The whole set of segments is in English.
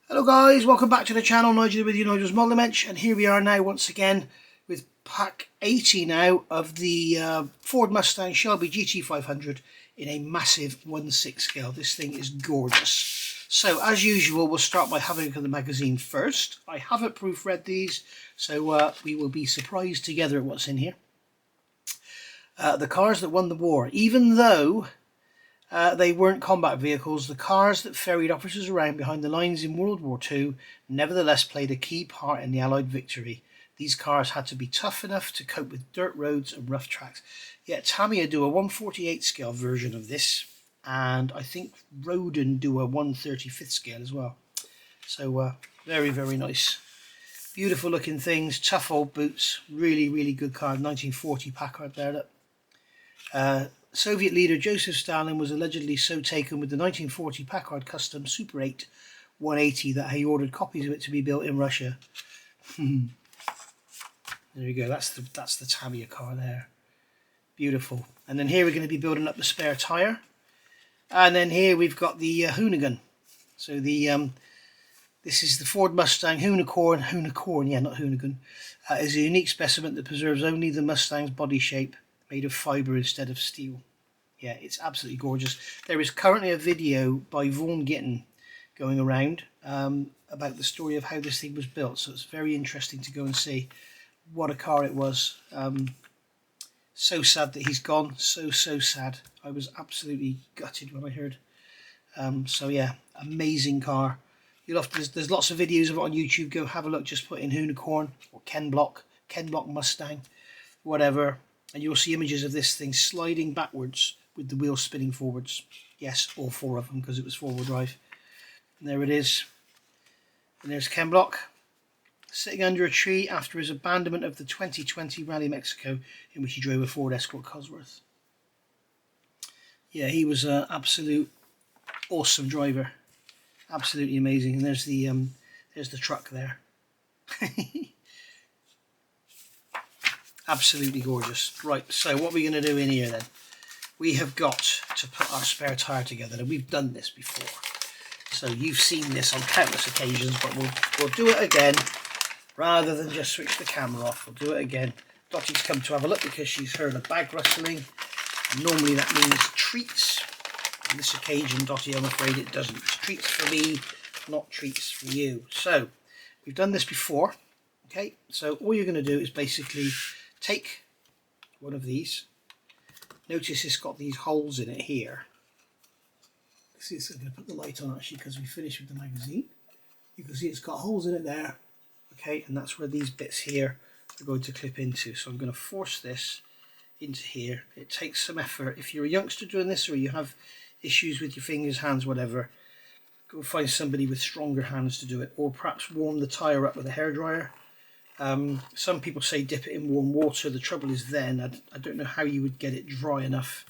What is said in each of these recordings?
Hello guys, welcome back to the channel. Nigel with you, Nigel's Modelling Bench, and here we are now once again with pack 80 now of the Ford Mustang Shelby GT500 in a massive 1/6 scale. This thing is gorgeous. So as usual, we'll start by having a look at the magazine first. I haven't proofread these, so we will be surprised together at what's in here. The cars that won the war, even though they weren't combat vehicles, the cars that ferried officers around behind the lines in World War II nevertheless played a key part in the Allied victory. These cars had to be tough enough to cope with dirt roads and rough tracks. Yet Tamiya do a 1/48 scale version of this, and I think Rodin do a 1/35 scale as well. So very, very nice. Beautiful looking things, tough old boots, really, really good car. 1940 Packard there, look. Soviet leader Joseph Stalin was allegedly so taken with the 1940 Packard Custom Super 8 180 that he ordered copies of it to be built in Russia. There we go, that's the Tamiya car there. Beautiful. And then here we're going to be building up the spare tyre. And then here we've got the Hoonigan. So this is the Ford Mustang Hoonicorn, yeah, not Hoonigan. Is a unique specimen that preserves only the Mustang's body shape, made of fibre instead of steel. Yeah, it's absolutely gorgeous. There is currently a video by Vaughan Gitton going around about the story of how this thing was built, so it's very interesting to go and see. What a car it was. So sad that he's gone, so sad. I was absolutely gutted when I heard. So yeah, amazing car. You'll have to, there's lots of videos of it on YouTube. Go have a look, just put in Hoonicorn or Ken Block Mustang, whatever. And you'll see images of this thing sliding backwards with the wheels spinning forwards. Yes, all four of them, because it was four-wheel drive. And there it is. And there's Ken Block sitting under a tree after his abandonment of the 2020 Rally Mexico, in which he drove a Ford Escort Cosworth. Yeah, he was an absolute awesome driver. Absolutely amazing. And there's the truck there. Absolutely gorgeous. Right, so what are we going to do in here then? We have got to put our spare tyre together, and we've done this before. So you've seen this on countless occasions, but we'll do it again. Rather than just switch the camera off, we'll do it again. Dottie's come to have a look because she's heard a bag rustling. And normally that means treats. On this occasion, Dottie, I'm afraid it doesn't. It's treats for me, not treats for you. So we've done this before. Okay, so all you're going to do is basically take one of these. Notice it's got these holes in it here. See, I'm going to put the light on actually because we finished with the magazine. You can see it's got holes in it there. Okay, and that's where these bits here are going to clip into. So I'm going to force this into here. It takes some effort. If you're a youngster doing this, or you have issues with your fingers, hands, whatever, go find somebody with stronger hands to do it, or perhaps warm the tyre up with a hairdryer. Some people say dip it in warm water. The trouble is then I don't know how you would get it dry enough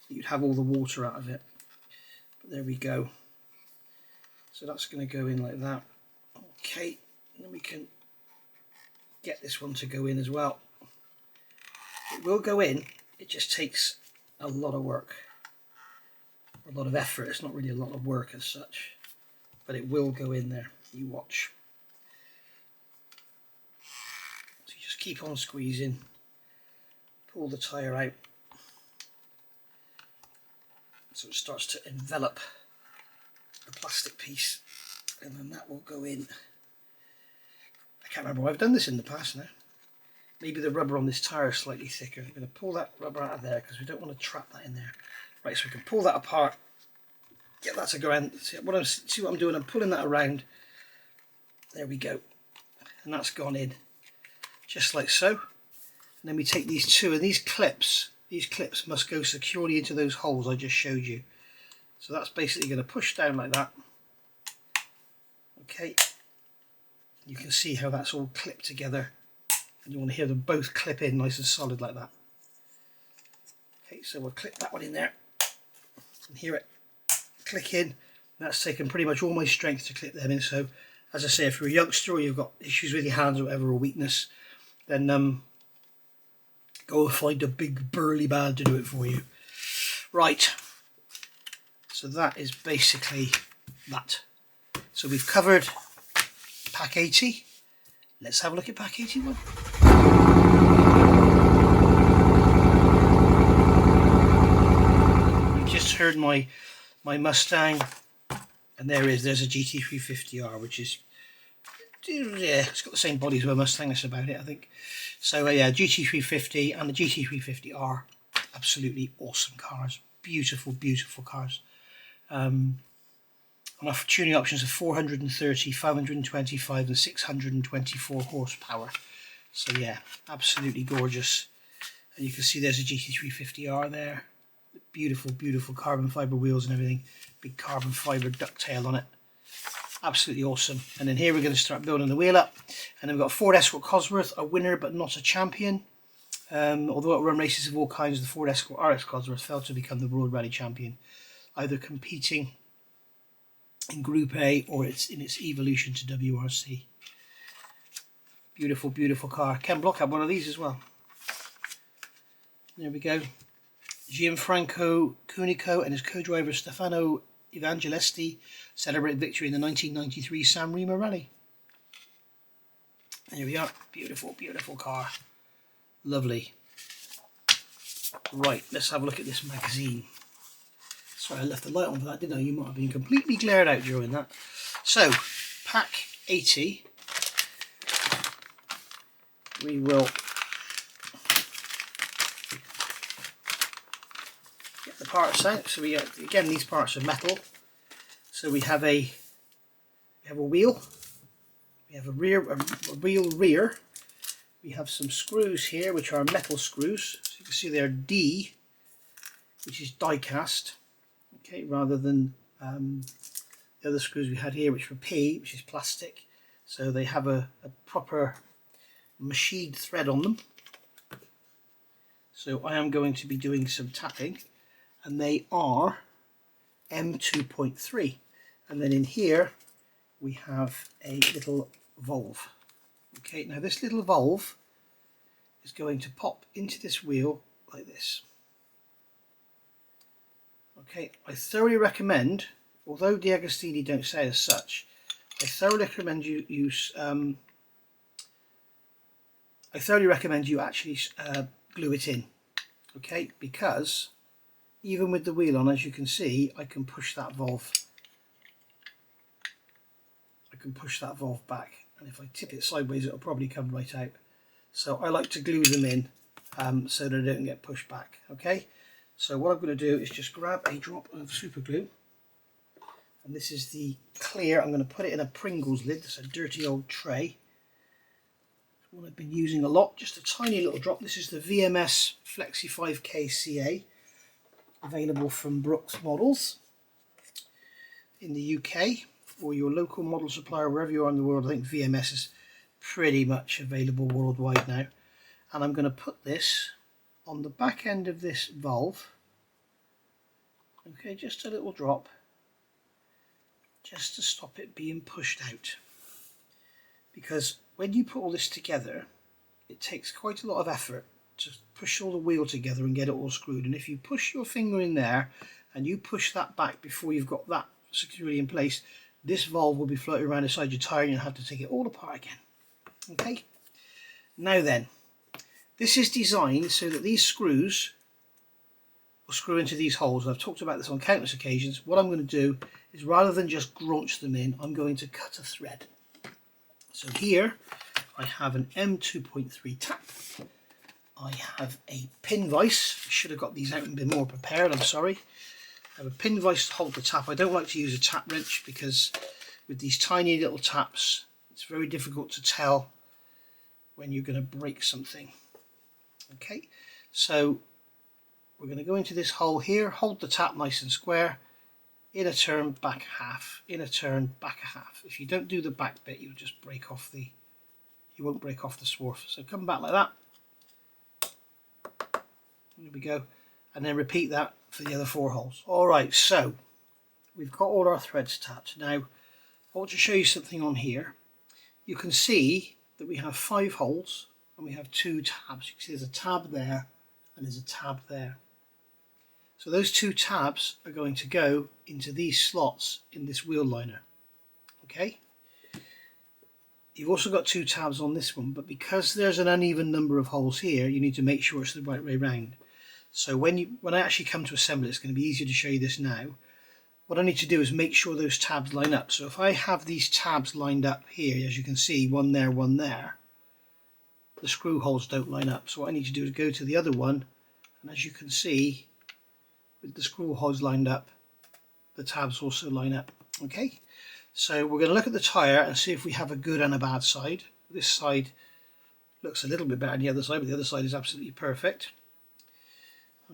that you'd have all the water out of it. But there we go. So that's going to go in like that. Okay, and then we can get this one to go in as well. It will go in, it just takes a lot of work, a lot of effort. It's not really a lot of work as such, but it will go in there. You watch. Keep on squeezing, pull the tyre out so it starts to envelop the plastic piece, and then that will go in. I can't remember, I've done this in the past now. Maybe the rubber on this tyre is slightly thicker. I'm going to pull that rubber out of there because we don't want to trap that in there. Right, so we can pull that apart, get that to go in. See what I'm doing? I'm pulling that around. There we go, and that's gone in. Just like so. And then we take these two, and these clips must go securely into those holes I just showed you. So that's basically going to push down like that. Okay, you can see how that's all clipped together, and you want to hear them both clip in nice and solid like that. Okay, so we'll clip that one in there and hear it click in. That's taken pretty much all my strength to clip them in. So as I say, if you're a youngster or you've got issues with your hands or whatever, or weakness, then go and find a big burly man to do it for you. Right, so that is basically that. So we've covered pack 80. Let's have a look at pack 81. You've just heard my Mustang, and there's a GT350R, which is, yeah, it's got the same body as a Mustang. That's about it, I think. So yeah, GT350 and the GT350R, absolutely awesome cars. Beautiful, beautiful cars. And our tuning options are 430, 525 and 624 horsepower. So yeah, absolutely gorgeous. And you can see there's a GT350R there. Beautiful, beautiful carbon fibre wheels and everything. Big carbon fibre ducktail on it. Absolutely awesome. And then here we're going to start building the wheel up. And then we've got Ford Escort Cosworth, a winner but not a champion. Although it run races of all kinds, the Ford Escort RX Cosworth failed to become the World Rally Champion, either competing in Group A or in its evolution to WRC. Beautiful, beautiful car. Ken Block had one of these as well. There we go. Gianfranco Cunico and his co-driver Stefano Evangelisti celebrate victory in the 1993 San Remo Rally. There we are. Beautiful, beautiful car. Lovely. Right, let's have a look at this magazine. Sorry, I left the light on for that, didn't I? You might have been completely glared out during that. So, pack 80. We will get the parts out. So we again, these parts are metal. So we have a wheel. We have a wheel rear. We have some screws here, which are metal screws. So you can see they're D, which is die cast, okay, rather than the other screws we had here, which were P, which is plastic. So they have a proper machined thread on them. So I am going to be doing some tapping, and they are M2.3. And then in here we have a little valve. Okay, now this little valve is going to pop into this wheel like this. Okay, I thoroughly recommend, although DeAgostini don't say as such, I thoroughly recommend you actually glue it in. Okay, because even with the wheel on, as you can see, I can push that valve. Back, and if I tip it sideways, it'll probably come right out. So I like to glue them in so that they don't get pushed back. Okay, so what I'm going to do is just grab a drop of super glue, and this is the clear. I'm going to put it in a Pringles lid. That's a dirty old tray. One I've been using a lot. Just a tiny little drop. This is the VMS Flexi 5K CA, available from Brooks Models in the UK. Or your local model supplier, wherever you are in the world. I think VMS is pretty much available worldwide now. And I'm going to put this on the back end of this valve. Okay, just a little drop, just to stop it being pushed out. Because when you put all this together, it takes quite a lot of effort to push all the wheel together and get it all screwed. And if you push your finger in there and you push that back before you've got that securely in place, this valve will be floating around inside your tyre and you'll have to take it all apart again. Okay, now then, this is designed so that these screws will screw into these holes. I've talked about this on countless occasions. What I'm going to do is, rather than just graunch them in, I'm going to cut a thread. So here I have an M2.3 tap. I have a pin vise. I should have got these out and been more prepared, I'm sorry. I have a pin vise to hold the tap. I don't like to use a tap wrench because with these tiny little taps it's very difficult to tell when you're going to break something. Okay, so we're going to go into this hole here, hold the tap nice and square, in a turn, back a half, in a turn, back a half. If you don't do the back bit, you'll just break off the, you won't break off the swarf. So come back like that. There we go. And then repeat that for the other 4 holes. Alright, so we've got all our threads tapped. Now I want to show you something on here. You can see that we have 5 holes and we have 2 tabs. You can see there's a tab there and there's a tab there. So those 2 tabs are going to go into these slots in this wheel liner. Okay. You've also got 2 tabs on this one, but because there's an uneven number of holes here, you need to make sure it's the right way round. So when I actually come to assemble it, it's going to be easier to show you this now. What I need to do is make sure those tabs line up. So if I have these tabs lined up here, as you can see, one there, the screw holes don't line up. So what I need to do is go to the other one, and as you can see, with the screw holes lined up, the tabs also line up. Okay. So we're going to look at the tyre and see if we have a good and a bad side. This side looks a little bit better than the other side, but the other side is absolutely perfect.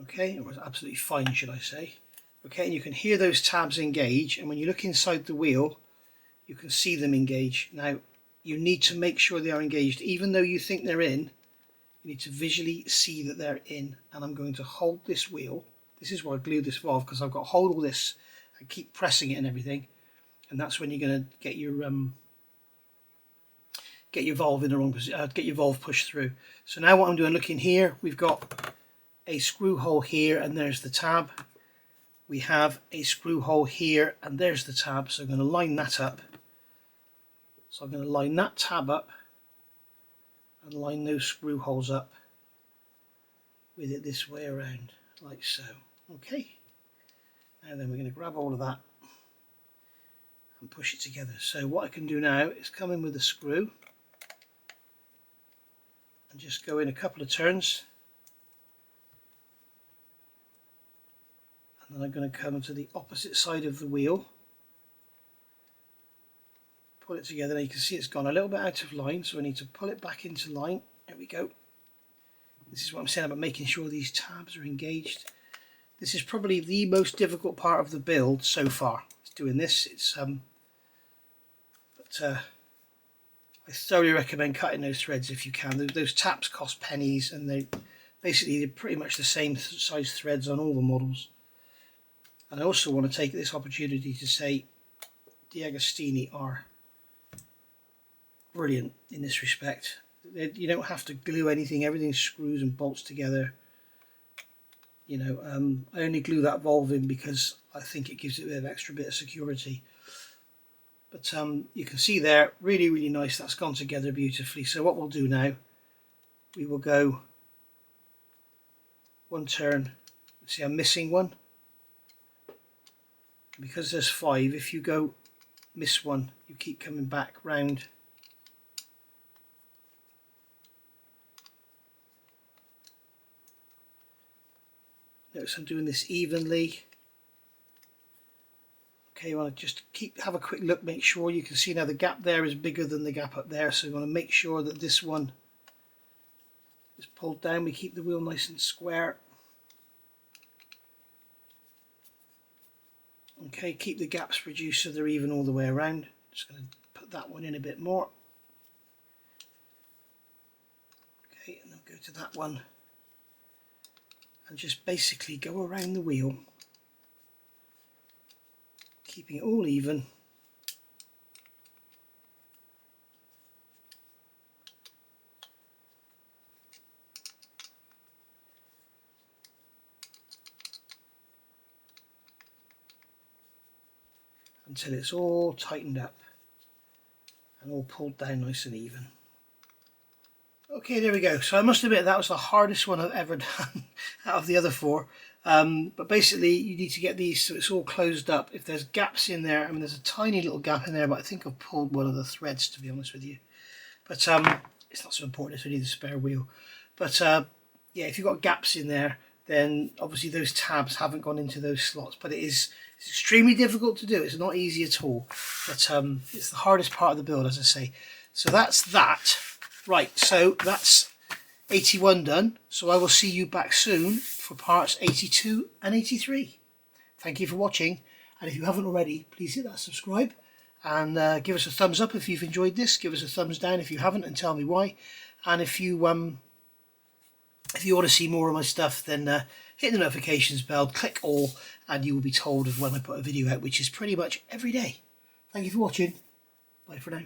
Okay, or absolutely fine, should I say. Okay, and you can hear those tabs engage, and when you look inside the wheel, you can see them engage. Now, you need to make sure they are engaged. Even though you think they're in, you need to visually see that they're in. And I'm going to hold this wheel. This is where I glue this valve, because I've got to hold all this and keep pressing it and everything. And that's when you're going to get your valve in the wrong position, get your valve pushed through. So now what I'm doing, looking here, we've got a screw hole here, and there's the tab. We have a screw hole here, and there's the tab. So I'm going to line that up. So I'm going to line that tab up and line those screw holes up with it this way around, like so. Okay. And then we're going to grab all of that and push it together. So what I can do now is come in with a screw and just go in a couple of turns, and then I'm going to come to the opposite side of the wheel, pull it together. Now you can see it's gone a little bit out of line, so I need to pull it back into line. There we go. This is what I'm saying about making sure these tabs are engaged. This is probably the most difficult part of the build so far. Doing this, it's I thoroughly recommend cutting those threads if you can. Those taps cost pennies, and they're pretty much the same size threads on all the models. And I also want to take this opportunity to say DeAgostini are brilliant in this respect. You don't have to glue anything, everything screws and bolts together. You know, I only glue that valve in because I think it gives it an extra bit of security. But you can see there, really, really nice. That's gone together beautifully. So what we'll do now, we will go one turn. See, I'm missing one. Because there's 5, if you go miss one, you keep coming back round. Notice I'm doing this evenly. Okay, you want to just have a quick look, make sure you can see now the gap there is bigger than the gap up there, so you want to make sure that this one is pulled down. We keep the wheel nice and square. Okay, keep the gaps reduced so they're even all the way around. Just going to put that one in a bit more. Okay, and then go to that one. And just basically go around the wheel, keeping it all even. Until it's all tightened up and all pulled down nice and even. Okay, there we go. So I must admit that was the hardest one I've ever done out of the other 4. But basically you need to get these so it's all closed up. If there's gaps in there, I mean there's a tiny little gap in there, but I think I've pulled one of the threads, to be honest with you. But it's not so important, it's only the spare wheel. But yeah, if you've got gaps in there, then obviously those tabs haven't gone into those slots. But it's extremely difficult to do. It's not easy at all. But it's the hardest part of the build, as I say. So that's that. Right, so that's 81 done. So I will see you back soon for parts 82 and 83. Thank you for watching. And if you haven't already, please hit that subscribe. And give us a thumbs up if you've enjoyed this. Give us a thumbs down if you haven't, and tell me why. And if you want to see more of my stuff, then hit the notifications bell, click all, and you will be told of when I put a video out, which is pretty much every day. Thank you for watching. Bye for now.